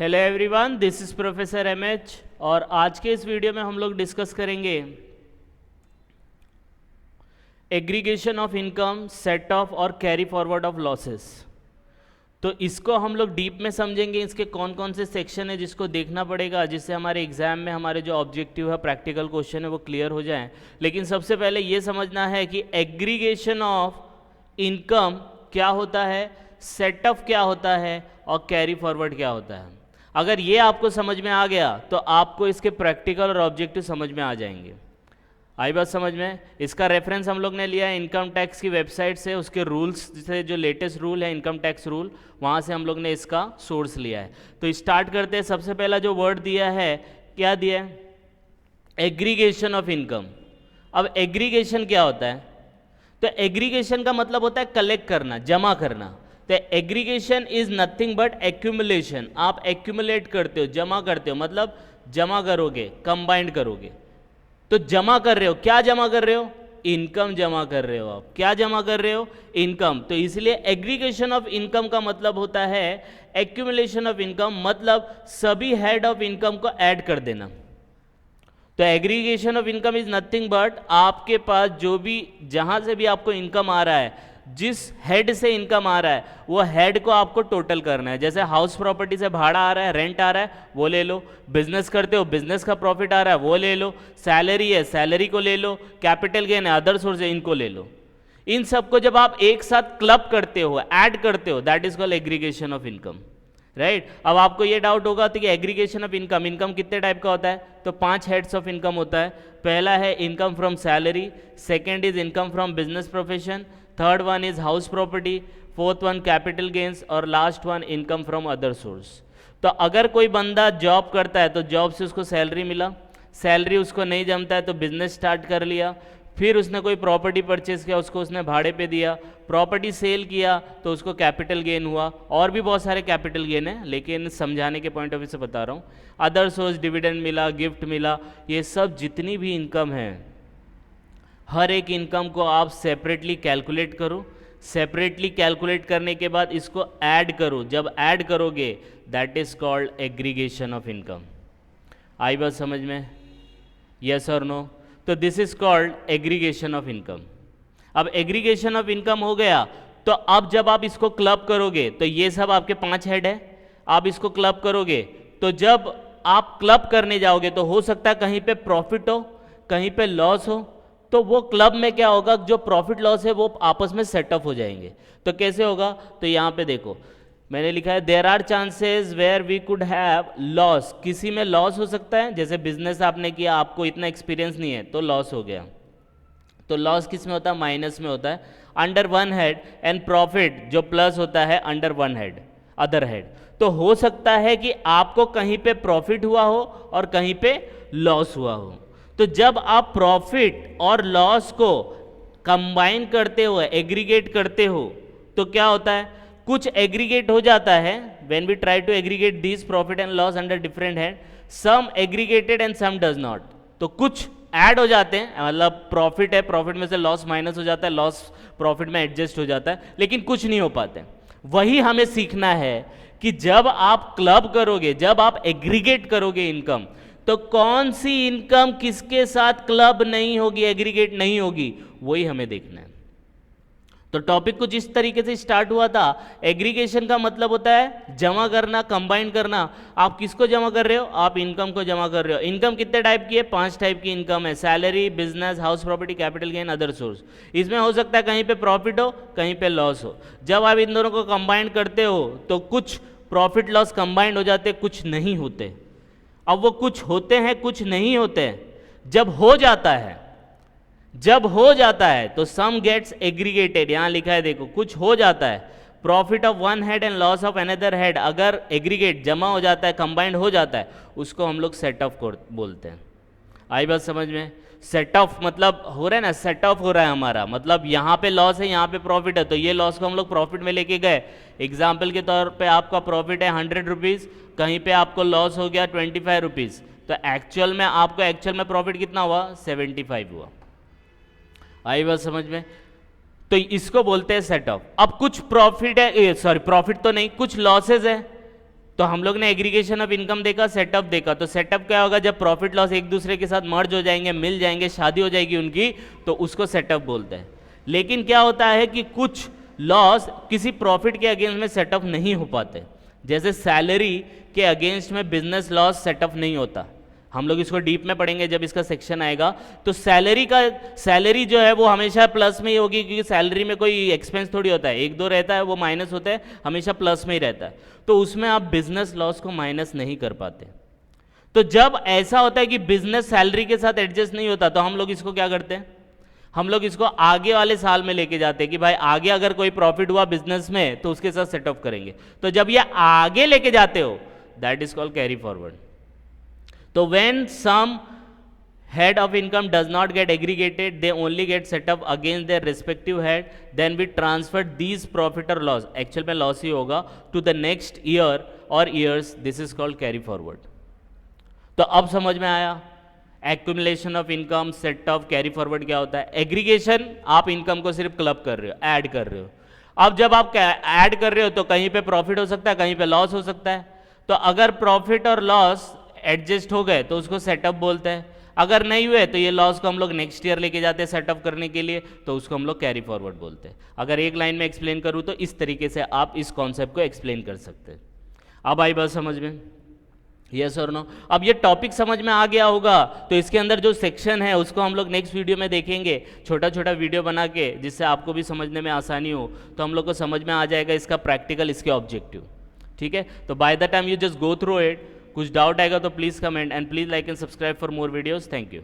Hello everyone, this is professor MH और आज के इस वीडियो में हम लोग डिस्कस करेंगे aggregation of income, set of और कैरी फॉरवर्ड ऑफ लॉसेस। तो इसको हम लोग डीप में समझेंगे, इसके कौन कौन से सेक्शन है जिसको देखना पड़ेगा, जिससे हमारे एग्जाम में हमारे जो ऑब्जेक्टिव है, प्रैक्टिकल क्वेश्चन है, वो क्लियर हो जाए। लेकिन सबसे पहले ये समझना है कि एग्रीगेशन ऑफ इनकम क्या होता है, सेट ऑफ क्या होता है और कैरी फॉरवर्ड क्या होता है। अगर ये आपको समझ में आ गया तो आपको इसके प्रैक्टिकल और ऑब्जेक्टिव समझ में आ जाएंगे। आई बात समझ में? इसका रेफरेंस हम लोग ने लिया है इनकम टैक्स की वेबसाइट से, उसके रूल्स से, जो लेटेस्ट रूल है इनकम टैक्स रूल, वहाँ से हम लोग ने इसका सोर्स लिया है। तो स्टार्ट करते हैं। सबसे पहला जो वर्ड दिया है, क्या दिया है? Aggregation of income. अब एग्रीगेशन क्या होता है? तो एग्रीगेशन का मतलब होता है कलेक्ट करना, जमा करना। तो aggregation is nothing but accumulation. आप एक्यूमुलेट करते हो, जमा करते हो, मतलब जमा करोगे, कंबाइंड करोगे। तो जमा कर रहे हो, क्या जमा कर रहे हो? इनकम जमा कर रहे हो। आप क्या जमा कर रहे हो? इनकम। तो इसलिए एग्रीगेशन ऑफ इनकम का मतलब होता है एक्यूमुलेशन ऑफ इनकम, मतलब सभी हेड ऑफ इनकम को ऐड कर देना। तो aggregation of income is nothing but आपके पास जो भी, जहां से भी आपको इनकम आ रहा है, जिस हेड से इनकम आ रहा है, वो हेड को आपको टोटल करना है। जैसे हाउस प्रॉपर्टी से भाड़ा आ रहा है, रेंट आ रहा है, वो ले लो। बिजनेस करते हो, बिजनेस का प्रॉफिट आ रहा है, वो ले लो। सैलरी है, सैलरी को ले लो। कैपिटल गेन है, अदर सोर्स है, इनको ले लो। इन सबको जब आप एक साथ क्लब करते हो, ऐड करते हो, that is called aggregation of income, right. अब आपको ये डाउट होगा कि एग्रीगेशन ऑफ इनकम, इनकम कितने टाइप का होता है? तो 5 हेड्स ऑफ इनकम होता है। पहला है income from salary, second is income from business profession, third one is house property, fourth one capital gains और last one income from other source. तो अगर कोई बंदा जॉब करता है तो जॉब से उसको सैलरी मिला, सैलरी उसको नहीं जमता है तो बिजनेस स्टार्ट कर लिया, फिर उसने कोई प्रॉपर्टी परचेज किया, उसको उसने भाड़े पे दिया, प्रॉपर्टी सेल किया तो उसको कैपिटल गेन हुआ। और भी बहुत सारे कैपिटल गेन है, लेकिन समझाने के पॉइंट ऑफ व्यू से बता रहा हूँ। अदर सोर्स, डिविडेंड मिला, गिफ्ट मिला, ये सब जितनी भी इनकम है, हर एक इनकम को आप सेपरेटली कैलकुलेट करो। सेपरेटली कैलकुलेट करने के बाद इसको ऐड करो। जब ऐड करोगे that is called aggregation of income. आई बात समझ में? यस और नो? तो this is called aggregation of income. अब एग्रीगेशन ऑफ इनकम हो गया, तो अब जब आप इसको क्लब करोगे, तो ये सब आपके 5 हेड है, आप इसको क्लब करोगे, तो जब आप क्लब करने जाओगे तो हो सकता है कहीं पे प्रॉफिट हो, कहीं पे लॉस हो। तो वो क्लब में क्या होगा, जो प्रॉफिट लॉस है वो आपस में सेट ऑफ हो जाएंगे। तो कैसे होगा? तो यहाँ पे देखो, मैंने लिखा है there are chances where we could have loss. किसी में लॉस हो सकता है, जैसे बिजनेस आपने किया, आपको इतना एक्सपीरियंस नहीं है तो लॉस हो गया। तो लॉस किस में होता है? माइनस में होता है, under one head. And profit जो प्लस होता है under one head, other head. तो हो सकता है कि आपको कहीं पे प्रॉफिट हुआ हो और कहीं पे लॉस हुआ हो। तो जब आप प्रॉफिट और लॉस को कंबाइन करते हो, एग्रीगेट करते हो, तो क्या होता है? कुछ एग्रीगेट हो जाता है। When we try to aggregate this profit and loss under different head, some aggregated and some does not. तो कुछ ऐड हो जाते हैं, मतलब प्रॉफिट है, प्रॉफिट में से लॉस माइनस हो जाता है, लॉस प्रॉफिट में एडजस्ट हो जाता है, लेकिन कुछ नहीं हो पाते। वही हमें सीखना है कि जब आप क्लब करोगे, जब आप एग्रीगेट करोगे इनकम, तो कौन सी इनकम किसके साथ क्लब नहीं होगी, एग्रीगेट नहीं होगी, वही हमें देखना है। तो टॉपिक कुछ इस तरीके से स्टार्ट हुआ था। एग्रीगेशन का मतलब होता है जमा करना, कंबाइन करना। आप किसको जमा कर रहे हो? आप इनकम को जमा कर रहे हो। इनकम कितने टाइप की है? 5 टाइप की इनकम है, salary, business, house property, capital gain, other source. इसमें हो सकता है कहीं पे प्रॉफिट हो, कहीं पे लॉस हो। जब आप इन दोनों को कंबाइन करते हो तो कुछ प्रॉफिट लॉस कंबाइंड हो जाते, कुछ नहीं होते। अब वो कुछ होते हैं, कुछ नहीं होते। जब हो जाता है तो सम गेट्स एग्रीगेटेड। यहां लिखा है देखो, कुछ हो जाता है, profit of one head and loss of another head अगर एग्रीगेट, जमा हो जाता है, कंबाइंड हो जाता है, उसको हम लोग सेट ऑफ बोलते हैं। आई बात समझ में? सेट ऑफ मतलब हो रहा है ना, सेट ऑफ हो रहा है हमारा, मतलब यहाँ पे लॉस है, यहाँ पे प्रॉफिट है, तो ये लॉस को हम लोग प्रॉफिट में लेके गए। एग्जाम्पल के तौर पे आपका प्रॉफिट है 100 रुपीज़, कहीं पे आपको लॉस हो गया 25 रुपीज़, तो एक्चुअल में प्रॉफिट कितना हुआ? 75 हुआ। आई बात समझ में? तो इसको बोलते हैं सेट ऑफ। अब कुछ प्रॉफिट है, सॉरी प्रॉफिट तो नहीं, कुछ लॉसेज है, तो हम लोग ने एग्रीगेशन ऑफ इनकम देखा, सेटअप देखा। तो सेटअप क्या होगा, जब प्रॉफिट लॉस एक दूसरे के साथ मर्ज हो जाएंगे, मिल जाएंगे, शादी हो जाएगी उनकी, तो उसको सेटअप बोलते हैं। लेकिन क्या होता है कि कुछ लॉस किसी प्रॉफिट के अगेंस्ट में सेटअप नहीं हो पाते, जैसे सैलरी के अगेंस्ट में बिजनेस लॉस सेटअप नहीं होता। हम लोग इसको डीप में पढ़ेंगे जब इसका सेक्शन आएगा। तो सैलरी जो है वो हमेशा प्लस में ही होगी, क्योंकि सैलरी में कोई एक्सपेंस थोड़ी होता है, एक दो रहता है वो माइनस होता है, हमेशा प्लस में ही रहता है। तो उसमें आप बिजनेस लॉस को माइनस नहीं कर पाते। तो जब ऐसा होता है कि बिजनेस सैलरी के साथ एडजस्ट नहीं होता, तो हम लोग इसको क्या करते हैं, हम लोग इसको आगे वाले साल में लेके जाते हैं कि भाई आगे अगर कोई प्रॉफिट हुआ बिजनेस में तो उसके साथ सेटअप करेंगे। तो जब ये आगे लेके जाते हो, that is called carry forward. तो when some head of income does not get aggregated, they only get set up against their respective head, then we transfer these profit or loss, actual में loss ही होगा, to the next year or years, this is called carry forward। तो अब समझ में आया accumulation of income, set of, carry forward क्या होता है। एग्रीगेशन, आप इनकम को सिर्फ क्लब कर रहे हो, ऐड कर रहे हो। अब जब आप ऐड कर रहे हो तो कहीं पे प्रॉफिट हो सकता है, कहीं पे लॉस हो सकता है। तो अगर प्रॉफिट और लॉस एडजस्ट हो गए तो उसको सेटअप बोलते हैं, अगर नहीं हुए तो ये लॉस को हम लोग नेक्स्ट ईयर लेके जाते हैं सेटअप करने के लिए, तो उसको हम लोग कैरी फॉरवर्ड बोलते हैं। अगर एक लाइन में एक्सप्लेन करूँ तो इस तरीके से आप इस कॉन्सेप्ट को एक्सप्लेन कर सकते हैं। अब आई बात समझ में, यस और नो। अब ये टॉपिक समझ में आ गया होगा, तो इसके अंदर जो सेक्शन है उसको हम लोग नेक्स्ट वीडियो में देखेंगे, छोटा छोटा वीडियो बना के, जिससे आपको भी समझने में आसानी हो। तो हम लोग को समझ में आ जाएगा इसका प्रैक्टिकल, इसके ऑब्जेक्टिव, ठीक है। तो by the time you just go through it, कुछ डाउट आएगा तो please comment, and please like and subscribe for more videos. Thank you.